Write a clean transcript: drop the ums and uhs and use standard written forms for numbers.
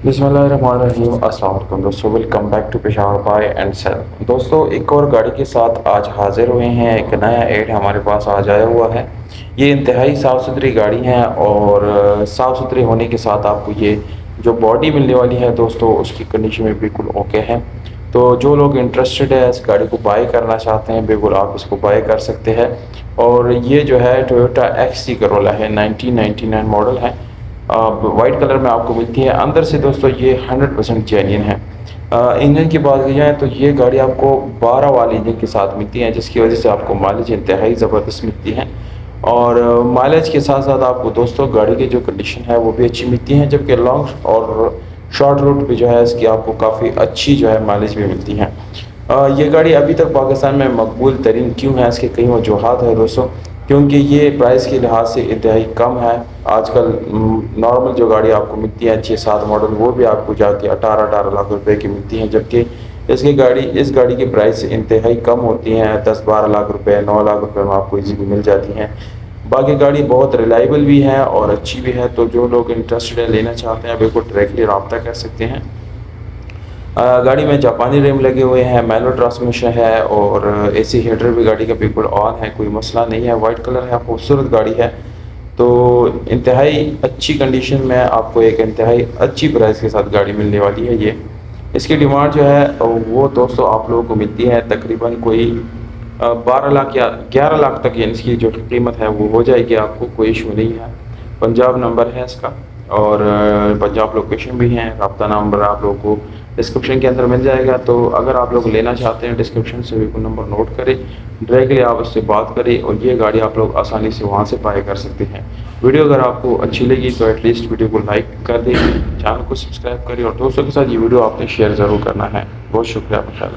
बिस्मिल्लाहिर्रहमानिर्रहीम। अस्सलाम वालेकुम दोस्तों, welcome back to Peshawar buy and sell. दोस्तों एक और गाड़ी के साथ आज हाजिर हुए हैं। एक नया ऐड हमारे पास आज आया हुआ है। ये इंतहाई साफ़ सुथरी गाड़ी है और साफ़ सुथरी होने के साथ आपको ये जो बॉडी मिलने वाली है दोस्तों, उसकी कंडीशन में बिल्कुल ओके है। तो जो लोग इंटरेस्टेड है इस गाड़ी को बाय करना चाहते हैं, बिल्कुल आप इसको बाय कर सकते हैं। और ये जो है टोयोटा XC करोला है, 1999 मॉडल है। वाइट कलर में आपको मिलती है। अंदर से दोस्तों ये 100% जेन्युइन है। इंजन की बात की जाए तो ये गाड़ी आपको 12 वाले इंजन के साथ मिलती है, जिसकी वजह से आपको माइलेज इंतहाई ज़बरदस्त मिलती है। और माइलेज के साथ साथ आपको दोस्तों गाड़ी की जो कंडीशन है वो भी अच्छी मिलती है, जबकि लॉन्ग और शॉर्ट रूट पे जो है इसकी आपको काफ़ी अच्छी जो है माइलेज भी मिलती है। ये गाड़ी अभी तक पाकिस्तान में मकबूल तरीन क्यों है, इसके कई वजूहात है दोस्तों। क्योंकि ये प्राइस के लिहाज से इंतहाई कम है। आजकल नॉर्मल जो गाड़ी आपको मिलती है 6-7 मॉडल, वो भी आपको जाके 18-18 लाख रुपए की मिलती हैं, जबकि इस गाड़ी की प्राइस इंतहाई कम होती हैं। 10-12 लाख रुपए, 9 लाख रुपए में आपको इजीली मिल जाती हैं। बाकी गाड़ी बहुत रिलायबल भी है और अच्छी भी है। तो जो लोग इंटरेस्टेड है, लेना चाहते हैं, बिल्कुल डायरेक्टली रब्ता कर सकते हैं। गाड़ी में जापानी रिम लगे हुए हैं, मैनुअल ट्रांसमिशन है और AC हीटर भी गाड़ी का बिल्कुल ऑन है, कोई मसला नहीं है। वाइट कलर है, खूबसूरत गाड़ी है। तो इंतहाई अच्छी कंडीशन में आपको एक इंतहाई अच्छी प्राइस के साथ गाड़ी मिलने वाली है। ये इसकी डिमांड जो है वो दोस्तों आप लोगों को मिलती है तकरीबन कोई 12 लाख या 11 लाख तक, यानी इसकी जो कीमत है वो हो जाएगी। आपको कोई इशू नहीं है। पंजाब नंबर है इसका और पंजाब लोकेशन भी है। रब्ता नंबर आप लोगों को डिस्क्रिप्शन के अंदर मिल जाएगा। तो अगर आप लोग लेना चाहते हैं, डिस्क्रिप्शन से भी कोई नंबर नोट करें, डायरेक्टली आप उससे बात करें और ये गाड़ी आप लोग आसानी से वहाँ से बाय कर सकते हैं। वीडियो अगर आपको अच्छी लगी तो एटलीस्ट वीडियो को लाइक कर दें, चैनल को सब्सक्राइब करें और दोस्तों के साथ ये वीडियो आपने शेयर ज़रूर करना है। बहुत शुक्रिया आपका।